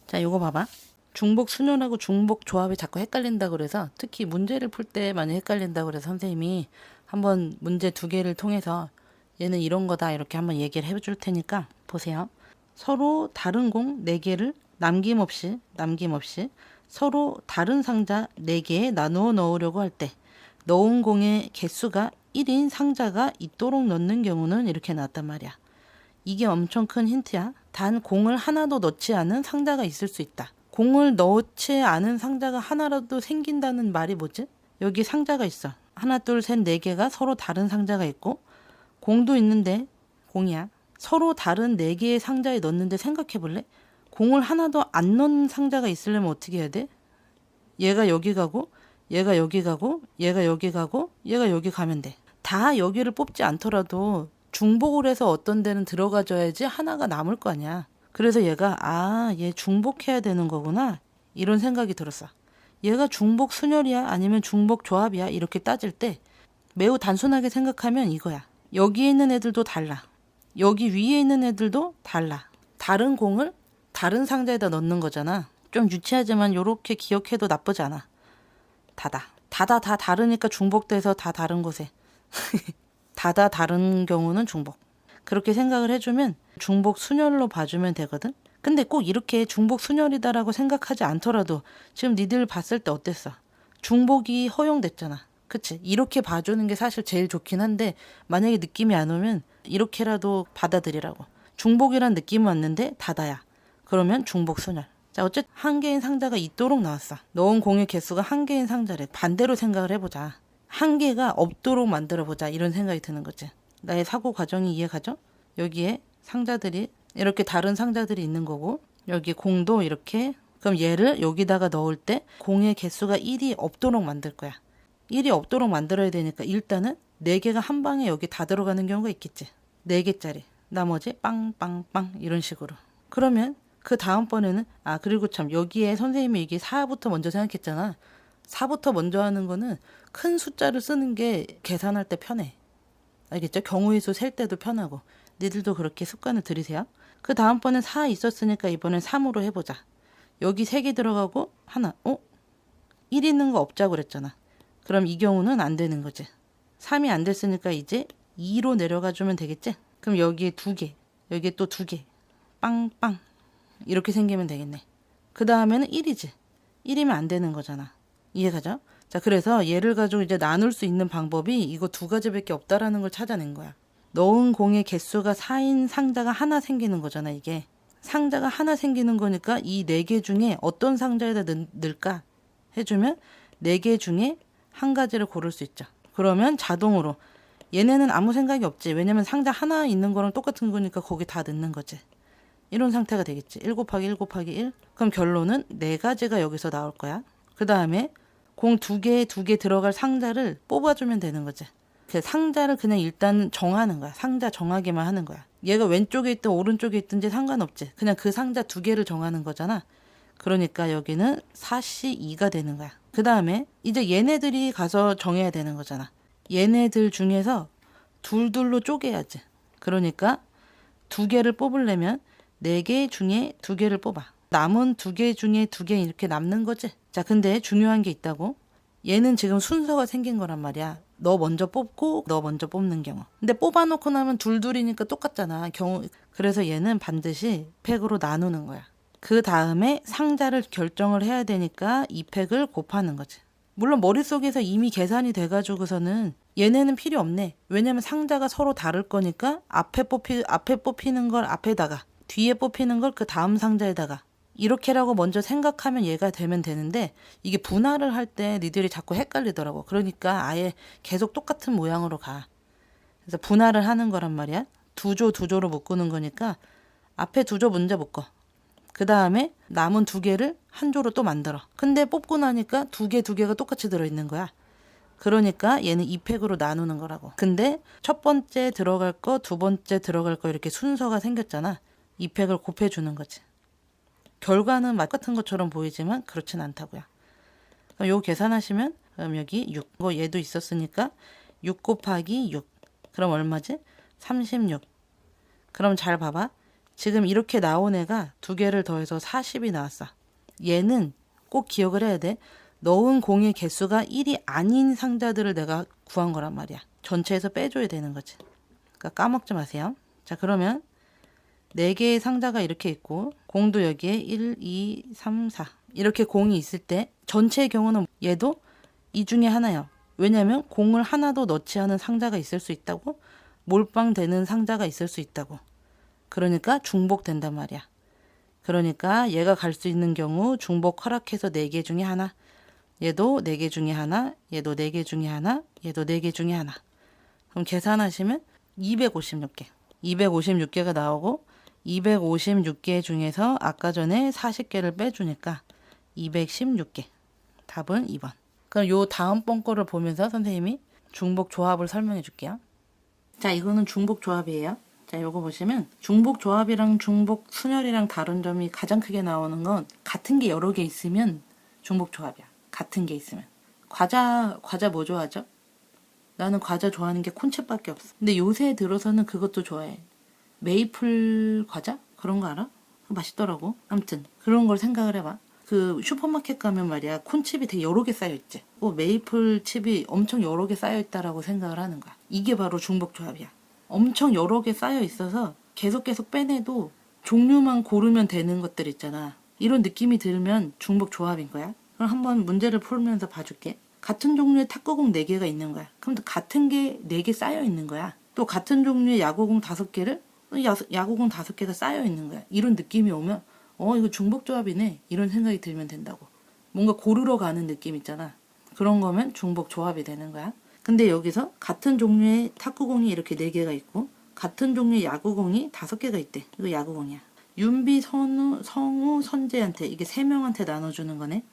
자, 요거 봐봐. 중복 순열하고 중복 조합이 자꾸 헷갈린다 그래서 특히 문제를 풀 때 많이 헷갈린다 그래서 선생님이 한번 문제 두 개를 통해서 얘는 이런 거다 이렇게 한번 얘기를 해줄 테니까 보세요. 서로 다른 공 4개를 남김없이 서로 다른 상자 4개에 나누어 넣으려고 할 때 넣은 공의 개수가 1인 상자가 있도록 넣는 경우는 이렇게 나왔단 말이야. 이게 엄청 큰 힌트야. 단 공을 하나도 넣지 않은 상자가 있을 수 있다. 공을 넣지 않은 상자가 하나라도 생긴다는 말이 뭐지? 여기 상자가 있어. 하나, 둘, 셋, 4개가 서로 다른 상자가 있고 공도 있는데 공이야. 서로 다른 4개의 상자에 넣는데 생각해 볼래? 공을 하나도 안 넣은 상자가 있으려면 어떻게 해야 돼? 얘가 여기 가고 얘가 여기 가고 얘가 여기 가고 얘가 여기 가면 돼. 다 여기를 뽑지 않더라도 중복을 해서 어떤 데는 들어가줘야지 하나가 남을 거 아니야. 그래서 얘가 얘 중복해야 되는 거구나 이런 생각이 들었어. 얘가 중복 순열이야 아니면 중복 조합이야 이렇게 따질 때 매우 단순하게 생각하면 이거야. 여기에 있는 애들도 달라. 여기 위에 있는 애들도 달라. 다른 공을 다른 상자에다 넣는 거잖아. 좀 유치하지만 이렇게 기억해도 나쁘지 않아. 다 다르니까 중복돼서 다 다른 곳에 다다 다른 경우는 중복. 그렇게 생각을 해주면 중복 순열로 봐주면 되거든. 근데 꼭 이렇게 중복 순열이다라고 생각하지 않더라도 지금 니들 봤을 때 어땠어? 중복이 허용됐잖아. 그치? 이렇게 봐주는 게 사실 제일 좋긴 한데 만약에 느낌이 안 오면 이렇게라도 받아들이라고. 중복이란 느낌은 왔는데 다다야. 그러면 중복 순열. 자, 어쨌든 한 개인 상자가 있도록 나왔어. 넣은 공의 개수가 한 개인 상자래. 반대로 생각을 해보자. 한 개가 없도록 만들어보자 이런 생각이 드는 거지. 나의 사고 과정이 이해가죠? 여기에 상자들이 이렇게 다른 상자들이 있는 거고 여기 공도 이렇게 그럼 얘를 여기다가 넣을 때 공의 개수가 1이 없도록 만들 거야. 1이 없도록 만들어야 되니까 일단은 4개가 한 방에 여기 다 들어가는 경우가 있겠지. 4개짜리 나머지 빵빵빵 이런 식으로. 그러면 그 다음번에는 그리고 참 여기에 선생님이 이게 4부터 먼저 생각했잖아. 4부터 먼저 하는 거는 큰 숫자를 쓰는 게 계산할 때 편해. 알겠죠? 경우의 수 셀 때도 편하고. 니들도 그렇게 습관을 들이세요. 그 다음번엔 4 있었으니까 이번엔 3으로 해보자. 여기 3개 들어가고 하나. 1 있는 거 없자고 그랬잖아. 그럼 이 경우는 안 되는 거지. 3이 안 됐으니까 이제 2로 내려가 주면 되겠지? 그럼 여기에 2개. 여기에 또 2개. 빵빵. 이렇게 생기면 되겠네. 그 다음에는 1이지. 1이면 안 되는 거잖아. 이해가죠? 자, 그래서 얘를 가지고 이제 나눌 수 있는 방법이 이거 2가지밖에 없다라는 걸 찾아낸 거야. 넣은 공의 개수가 4인 상자가 하나 생기는 거잖아, 이게. 상자가 하나 생기는 거니까 이 4개 중에 어떤 상자에다 넣을까 해주면 4개 중에 한 가지를 고를 수 있죠. 그러면 자동으로 얘네는 아무 생각이 없지. 왜냐면 상자 하나 있는 거랑 똑같은 거니까 거기 다 넣는 거지. 이런 상태가 되겠지. 1 곱하기 1 곱하기 1. 그럼 결론은 4가지가 여기서 나올 거야. 그 다음에 공 2개 들어갈 상자를 뽑아주면 되는 거지. 그 상자를 그냥 일단 정하는 거야. 상자 정하기만 하는 거야. 얘가 왼쪽에 있든 오른쪽에 있든지 상관없지. 그냥 그 상자 2개를 정하는 거잖아. 그러니까 여기는 4C2가 되는 거야. 그 다음에 이제 얘네들이 가서 정해야 되는 거잖아. 얘네들 중에서 둘둘로 쪼개야지. 그러니까 2개를 뽑으려면 4개 중에 2개를 뽑아. 남은 2개 중에 2개 이렇게 남는 거지. 자, 근데 중요한 게 있다고. 얘는 지금 순서가 생긴 거란 말이야. 너 먼저 뽑고 너 먼저 뽑는 경우. 근데 뽑아놓고 나면 둘둘이니까 똑같잖아. 그래서 얘는 반드시 팩으로 나누는 거야. 그 다음에 상자를 결정을 해야 되니까 이 팩을 곱하는 거지. 물론 머릿속에서 이미 계산이 돼가지고서는 얘네는 필요 없네. 왜냐면 상자가 서로 다를 거니까 앞에 뽑히는 걸 앞에다가 뒤에 뽑히는 걸 그 다음 상자에다가 이렇게라고 먼저 생각하면 얘가 되면 되는데 이게 분할을 할 때 니들이 자꾸 헷갈리더라고. 그러니까 아예 계속 똑같은 모양으로 가. 그래서 분할을 하는 거란 말이야. 2조로 묶는 거니까 앞에 2조 먼저 묶어. 그 다음에 남은 2개를 한 조로 또 만들어. 근데 뽑고 나니까 2개가 똑같이 들어있는 거야. 그러니까 얘는 2팩으로 나누는 거라고. 근데 첫 번째 들어갈 거, 두 번째 들어갈 거 이렇게 순서가 생겼잖아. 2팩을 곱해주는 거지. 결과는 똑같은 것처럼 보이지만 그렇진 않다고요. 그럼 요 계산하시면 그럼 여기 6. 얘도 있었으니까 6 곱하기 6. 그럼 얼마지? 36. 그럼 잘 봐봐. 지금 이렇게 나온 애가 두 개를 더해서 40이 나왔어. 얘는 꼭 기억을 해야 돼. 넣은 공의 개수가 1이 아닌 상자들을 내가 구한 거란 말이야. 전체에서 빼줘야 되는 거지. 그러니까 까먹지 마세요. 자, 그러면 4개의 상자가 이렇게 있고 공도 여기에 1, 2, 3, 4 이렇게 공이 있을 때 전체의 경우는 얘도 이 중에 하나예요. 왜냐하면 공을 하나도 넣지 않은 상자가 있을 수 있다고, 몰빵되는 상자가 있을 수 있다고. 그러니까 중복된단 말이야. 그러니까 얘가 갈 수 있는 경우 중복 허락해서 4개 중에 하나, 얘도 4개 중에 하나, 얘도 4개 중에 하나, 얘도 4개 중에 하나. 그럼 계산하시면 256개. 256개가 나오고 256개 중에서 아까 전에 40개를 빼주니까 216개. 답은 2번. 그럼 요 다음 번 거를 보면서 선생님이 중복 조합을 설명해 줄게요. 자, 이거는 중복 조합이에요. 자, 요거 보시면 중복 조합이랑 중복 순열이랑 다른 점이 가장 크게 나오는 건 같은 게 여러 개 있으면 중복 조합이야. 같은 게 있으면. 과자 뭐 좋아하죠? 나는 과자 좋아하는 게 콘칩밖에 없어. 근데 요새 들어서는 그것도 좋아해. 메이플 과자? 그런 거 알아? 맛있더라고. 아무튼 그런 걸 생각을 해봐. 그 슈퍼마켓 가면 말이야, 콘칩이 되게 여러 개 쌓여있지. 메이플 칩이 엄청 여러 개 쌓여있다라고 생각을 하는 거야. 이게 바로 중복 조합이야. 엄청 여러 개 쌓여있어서 계속 빼내도 종류만 고르면 되는 것들 있잖아. 이런 느낌이 들면 중복 조합인 거야. 그럼 한번 문제를 풀면서 봐줄게. 같은 종류의 탁구공 4개가 있는 거야. 그럼 또 같은 게 4개 쌓여 있는 거야. 또 같은 종류의 야구공 5개를 야구공 5개가 쌓여 있는 거야. 이런 느낌이 오면 이거 중복 조합이네, 이런 생각이 들면 된다고. 뭔가 고르러 가는 느낌 있잖아. 그런 거면 중복 조합이 되는 거야. 근데 여기서 같은 종류의 탁구공이 이렇게 4개가 있고 같은 종류의 야구공이 5개가 있대. 이거 야구공이야. 윤비, 성우, 선재한테, 이게 3명한테 나눠주는 거네.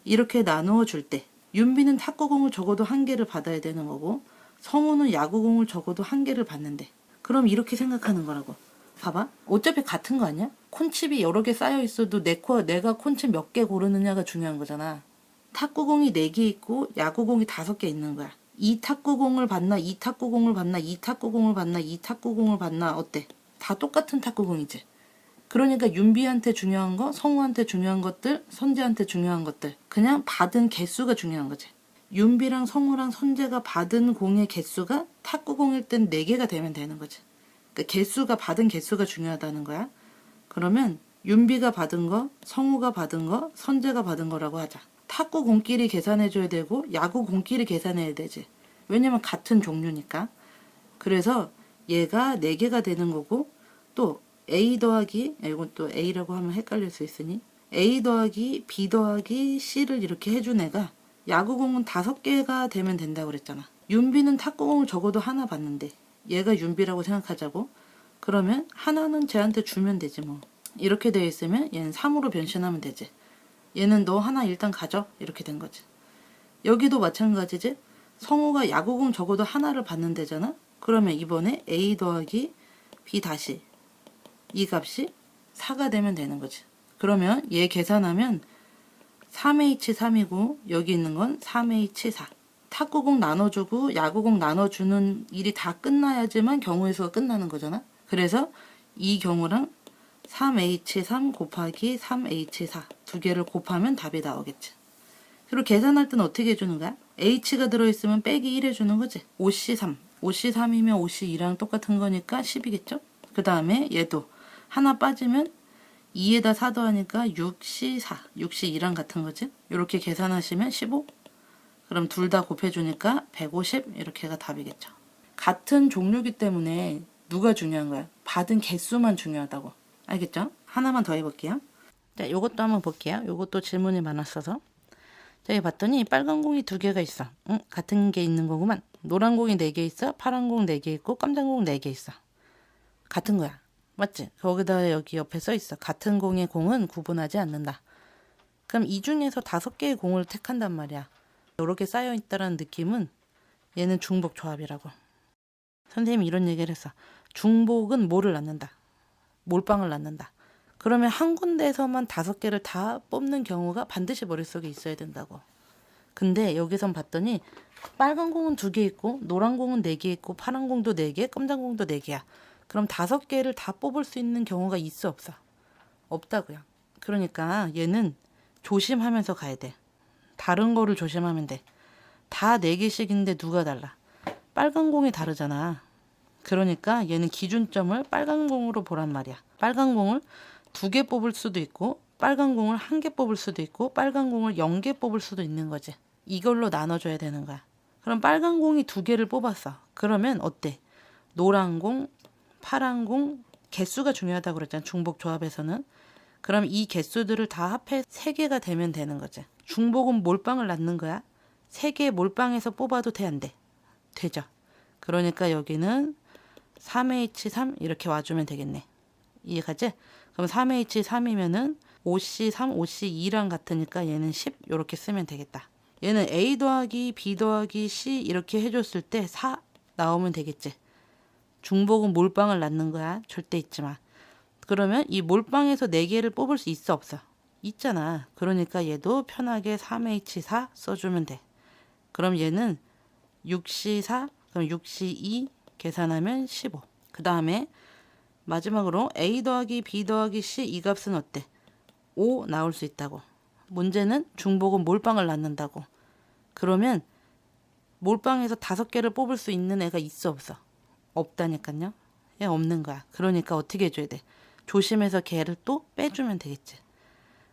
이렇게 나누어 줄 때 윤비는 탁구공을 적어도 1개를 받아야 되는 거고 성우는 야구공을 적어도 1개를 받는데, 그럼 이렇게 생각하는 거라고. 봐봐. 어차피 같은 거 아니야? 콘칩이 여러 개 쌓여 있어도 내가 콘칩 몇 개 고르느냐가 중요한 거잖아. 탁구공이 4개 있고 야구공이 5개 있는 거야. 이 탁구공을 받나, 이 탁구공을 받나, 이 탁구공을 받나, 이 탁구공을 받나, 어때? 다 똑같은 탁구공이지. 그러니까 윤비한테 중요한 거, 성우한테 중요한 것들, 선재한테 중요한 것들, 그냥 받은 개수가 중요한 거지. 윤비랑 성우랑 선재가 받은 공의 개수가 탁구공일 땐 4개가 되면 되는 거지. 그러니까 받은 개수가 중요하다는 거야. 그러면 윤비가 받은 거, 성우가 받은 거, 선재가 받은 거라고 하자. 탁구공끼리 계산해줘야 되고 야구공끼리 계산해야 되지. 왜냐면 같은 종류니까. 그래서 얘가 4개가 되는 거고, 또 A 더하기, 이건 또 A라고 하면 헷갈릴 수 있으니 A 더하기 B 더하기 C를 이렇게 해준 애가 야구공은 5개가 되면 된다고 그랬잖아. 윤비는 탁구공을 적어도 하나 받는데 얘가 윤비라고 생각하자고. 그러면 하나는 쟤한테 주면 되지 뭐. 이렇게 되어 있으면 얘는 3으로 변신하면 되지. 얘는 너 하나 일단 가져, 이렇게 된 거지. 여기도 마찬가지지. 성우가 야구공 적어도 하나를 받는다잖아. 그러면 이번에 A 더하기 B 다시 이 값이 4가 되면 되는 거지. 그러면 얘 계산하면 3H3이고 여기 있는 건 3H4. 탁구공 나눠주고 야구공 나눠주는 일이 다 끝나야지만 경우의 수가 끝나는 거잖아. 그래서 이 경우랑 3H3 곱하기 3H4 두 개를 곱하면 답이 나오겠지. 그리고 계산할 때는 어떻게 해주는 거야? H가 들어있으면 빼기 1 해주는 거지. 5C3. 5C3이면 5C2랑 똑같은 거니까 10이겠죠? 그 다음에 얘도 하나 빠지면 2에다 4 더하니까 6C4, 6C2랑 같은 거지. 이렇게 계산하시면 15. 그럼 둘 다 곱해주니까 150. 이렇게가 답이겠죠. 같은 종류이기 때문에 누가 중요한 거야? 받은 개수만 중요하다고. 알겠죠? 하나만 더 해볼게요. 자, 요것도 한번 볼게요. 요것도 질문이 많았어서. 자, 여기 봤더니 빨간 공이 2개가 있어. 같은 게 있는 거구만. 노란 공이 4개 있어. 파란 공 4개 있고 깜장 공 4개 있어. 같은 거야. 맞지? 거기다 여기 옆에 써 있어. 같은 공의 공은 구분하지 않는다. 그럼 이 중에서 5개의 공을 택한단 말이야. 여러 개 쌓여 있다라는 느낌은 얘는 중복 조합이라고. 선생님이 이런 얘기를 했어. 중복은 뭐를 낳는다? 몰빵을 낳는다. 그러면 한 군데에서만 5개를 다 뽑는 경우가 반드시 머릿속에 있어야 된다고. 근데 여기선 봤더니 빨간 공은 2개 있고 노란 공은 4개 있고 파란 공도 4개, 깜장 공도 4개야. 그럼 5개를 다 뽑을 수 있는 경우가 있어 없어? 없다고요. 그러니까 얘는 조심하면서 가야 돼. 다른 거를 조심하면 돼. 다 4개씩인데 누가 달라? 빨간 공이 다르잖아. 그러니까 얘는 기준점을 빨간 공으로 보란 말이야. 빨간 공을 2개 뽑을 수도 있고 빨간 공을 1개 뽑을 수도 있고 빨간 공을 0개 뽑을 수도 있는 거지. 이걸로 나눠줘야 되는 거야. 그럼 빨간 공이 2개를 뽑았어. 그러면 어때? 노란 공, 파란 공, 개수가 중요하다고 그랬잖아. 중복 조합에서는. 그럼 이 개수들을 다 합해 3개가 되면 되는 거지. 중복은 몰빵을 낳는 거야. 3개 몰빵해서 뽑아도 돼, 안 돼? 되죠. 그러니까 여기는 3H3 이렇게 와주면 되겠네. 이해가지? 그럼 3H3이면은 5C3, 5C2랑 같으니까 얘는 10 이렇게 쓰면 되겠다. 얘는 A 더하기 B 더하기 C 이렇게 해줬을 때 4 나오면 되겠지. 중복은 몰빵을 낳는 거야. 절대 잊지 마. 그러면 이 몰빵에서 4개를 뽑을 수 있어 없어? 있잖아. 그러니까 얘도 편하게 3H4 써주면 돼. 그럼 얘는 6C4, 그럼 6C2 계산하면 15. 그 다음에 마지막으로 A 더하기 B 더하기 C 이 값은 어때? 5 나올 수 있다고. 문제는 중복은 몰빵을 낳는다고. 그러면 몰빵에서 5개를 뽑을 수 있는 애가 있어 없어? 없다니까요. 얘 없는 거야. 그러니까 어떻게 해줘야 돼? 조심해서 걔를 또 빼주면 되겠지.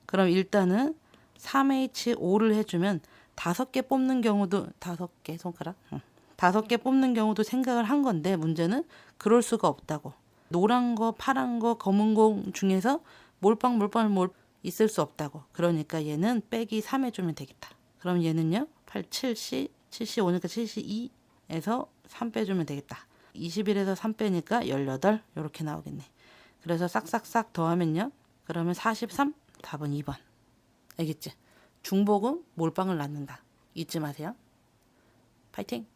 그럼 일단은 3H5를 해주면 5개 뽑는 경우도 5개 손가락 5개 뽑는 경우도 생각을 한 건데 문제는 그럴 수가 없다고. 노란 거, 파란 거, 검은 거 중에서 몰빵 있을 수 없다고. 그러니까 얘는 빼기 3 해주면 되겠다. 그럼 얘는요 8, 7C, 7C5니까 7C2에서 3 빼주면 되겠다. 21에서 3 빼니까 18 이렇게 나오겠네. 그래서 싹싹싹 더하면요. 그러면 43, 답은 2번. 알겠지? 중복은 몰빵을 낳는다. 잊지 마세요. 파이팅!